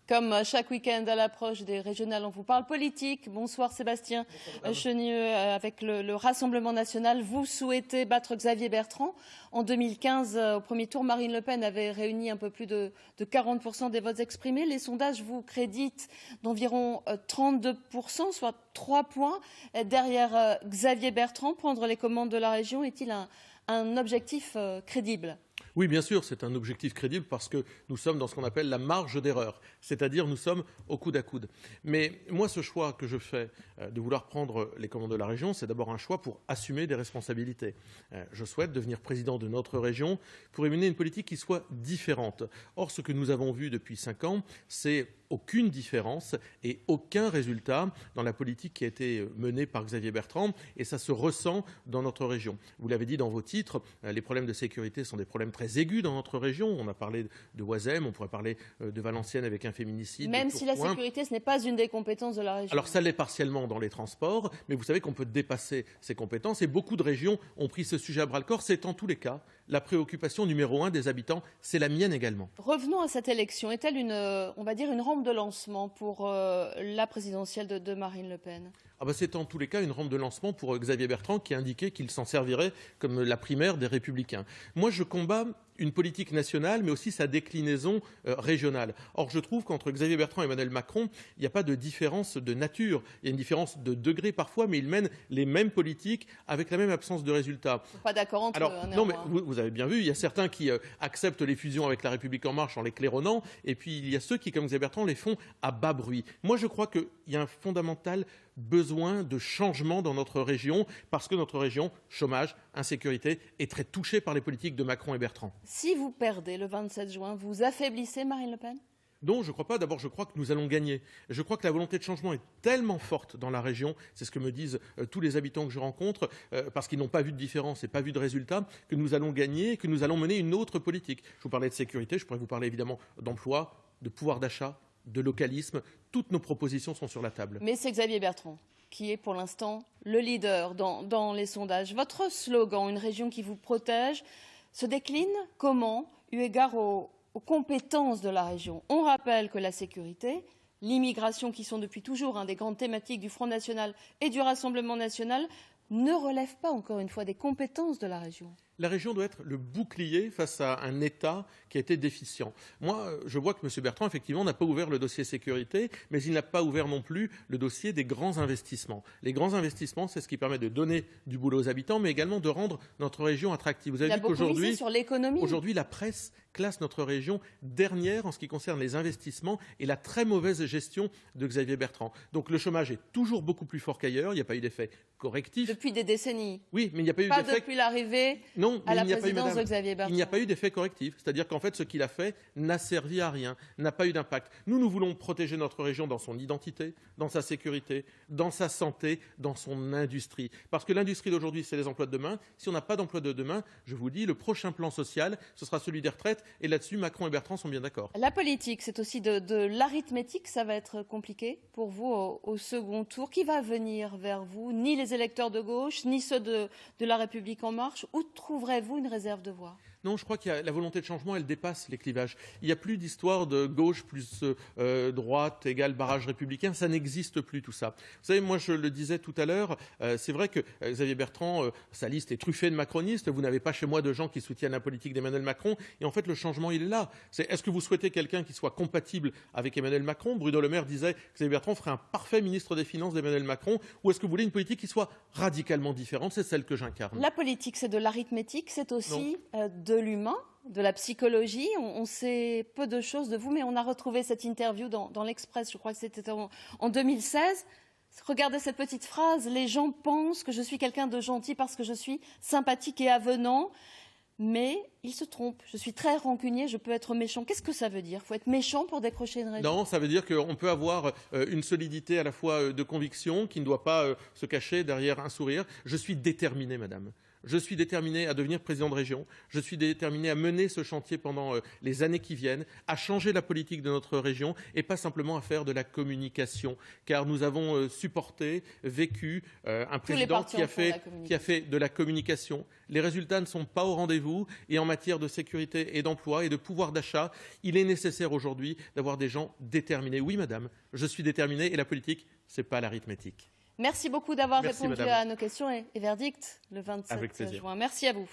Comme chaque week-end à l'approche des régionales, on vous parle politique. Bonsoir Sébastien Chenieux, avec le Rassemblement national. Vous souhaitez battre Xavier Bertrand. En 2015, au premier tour, Marine Le Pen avait réuni un peu plus de 40% des votes exprimés. Les sondages vous créditent d'environ 32%, soit 3 points derrière Xavier Bertrand. Prendre les commandes de la région est-il un objectif crédible ? Oui, bien sûr, c'est un objectif crédible parce que nous sommes dans ce qu'on appelle la marge d'erreur, c'est-à-dire nous sommes au coude à coude. Mais moi, ce choix que je fais de vouloir prendre les commandes de la région, c'est d'abord un choix pour assumer des responsabilités. Je souhaite devenir président de notre région pour mener une politique qui soit différente. Or, ce que nous avons vu depuis 5 ans, c'est aucune différence et aucun résultat dans la politique qui a été menée par Xavier Bertrand, et ça se ressent dans notre région. Vous l'avez dit dans vos titres, les problèmes de sécurité sont des problèmes très aigus dans notre région. On a parlé de Oisem, on pourrait parler de Valenciennes avec un féminicide. Même si la sécurité, ce n'est pas une des compétences de la région. Alors ça l'est partiellement dans les transports, mais vous savez qu'on peut dépasser ces compétences et beaucoup de régions ont pris ce sujet à bras-le-corps. C'est en tous les cas la préoccupation numéro 1 des habitants, c'est la mienne également. Revenons à cette élection. Est-elle on va dire, une rampe de lancement pour la présidentielle de Marine Le Pen ? C'est en tous les cas une rampe de lancement pour Xavier Bertrand qui a indiqué qu'il s'en servirait comme la primaire des Républicains. Moi, je combats une politique nationale, mais aussi sa déclinaison régionale. Or, je trouve qu'entre Xavier Bertrand et Emmanuel Macron, il n'y a pas de différence de nature. Il y a une différence de degré parfois, mais ils mènent les mêmes politiques avec la même absence de résultats. Pas d'accord entre eux. Non, mais vous avez bien vu, il y a certains qui acceptent les fusions avec La République En Marche en les claironnant, et puis il y a ceux qui, comme Xavier Bertrand, les font à bas bruit. Moi, je crois qu'il y a un fondamental besoin de changement dans notre région, parce que notre région, chômage, insécurité, est très touchée par les politiques de Macron et Bertrand. Si vous perdez le 27 juin, vous affaiblissez Marine Le Pen ? Non, je ne crois pas. D'abord, je crois que nous allons gagner. Je crois que la volonté de changement est tellement forte dans la région, c'est ce que me disent tous les habitants que je rencontre, parce qu'ils n'ont pas vu de différence et pas vu de résultat, que nous allons gagner, que nous allons mener une autre politique. Je vous parlais de sécurité, je pourrais vous parler évidemment d'emploi, de pouvoir d'achat, de localisme. Toutes nos propositions sont sur la table. Mais c'est Xavier Bertrand qui est pour l'instant le leader dans les sondages. Votre slogan, une région qui vous protège, se décline comment, eu égard aux compétences de la région? On rappelle que la sécurité, l'immigration, qui sont depuis toujours des grandes thématiques du Front National et du Rassemblement National, ne relèvent pas, encore une fois, des compétences de la région. La région doit être le bouclier face à un État qui a été déficient. Moi, je vois que M. Bertrand, effectivement, n'a pas ouvert le dossier sécurité, mais il n'a pas ouvert non plus le dossier des grands investissements. Les grands investissements, c'est ce qui permet de donner du boulot aux habitants, mais également de rendre notre région attractive. Vous avez vu qu'aujourd'hui, sur l'économie. Aujourd'hui, la presse classe notre région dernière en ce qui concerne les investissements et la très mauvaise gestion de Xavier Bertrand. Donc le chômage est toujours beaucoup plus fort qu'ailleurs. Il n'y a pas eu d'effet correctif. Depuis des décennies. Oui, mais il n'y a pas eu d'effet. Pas depuis l'arrivée à la présidence de Xavier Bertrand. Il n'y a pas eu d'effet correctif. C'est-à-dire qu'en fait, ce qu'il a fait n'a servi à rien, n'a pas eu d'impact. Nous voulons protéger notre région dans son identité, dans sa sécurité, dans sa santé, dans son industrie. Parce que l'industrie d'aujourd'hui, c'est les emplois de demain. Si on n'a pas d'emploi de demain, je vous dis, le prochain plan social, ce sera celui des retraites. Et là-dessus, Macron et Bertrand sont bien d'accord. La politique, c'est aussi de l'arithmétique. Ça va être compliqué pour vous au second tour. Qui va venir vers vous? Ni les électeurs de gauche, ni ceux de La République En Marche. Où trouverez-vous une réserve de voix? Non, je crois qu'il y a la volonté de changement, elle dépasse les clivages. Il n'y a plus d'histoire de gauche plus droite égale barrage républicain. Ça n'existe plus, tout ça. Vous savez, moi, je le disais tout à l'heure, c'est vrai que Xavier Bertrand, sa liste est truffée de macronistes. Vous n'avez pas chez moi de gens qui soutiennent la politique d'Emmanuel Macron. Et en fait, le changement, il est là. Est-ce que vous souhaitez quelqu'un qui soit compatible avec Emmanuel Macron? Bruno Le Maire disait que Xavier Bertrand ferait un parfait ministre des Finances d'Emmanuel Macron. Ou est-ce que vous voulez une politique qui soit radicalement différente? C'est celle que j'incarne. La politique, c'est de l'arithmétique, c'est aussi de l'humain, de la psychologie. On sait peu de choses de vous, mais on a retrouvé cette interview dans l'Express, je crois que c'était en 2016. Regardez cette petite phrase: les gens pensent que je suis quelqu'un de gentil parce que je suis sympathique et avenant, mais ils se trompent. Je suis très rancunier, je peux être méchant. Qu'est-ce que ça veut dire? Il faut être méchant pour décrocher une région? Non, ça veut dire qu'on peut avoir une solidité à la fois de conviction qui ne doit pas se cacher derrière un sourire. Je suis déterminé, madame. Je suis déterminé à devenir président de région. Je suis déterminé à mener ce chantier pendant les années qui viennent, à changer la politique de notre région et pas simplement à faire de la communication. Car nous avons supporté, vécu un président qui a fait de la communication. Les résultats ne sont pas au rendez-vous et en matière de sécurité et d'emploi et de pouvoir d'achat, il est nécessaire aujourd'hui d'avoir des gens déterminés. Oui, madame, je suis déterminé et la politique, ce n'est pas l'arithmétique. Merci beaucoup d'avoir répondu à nos questions et verdict le 27 juin. Merci à vous.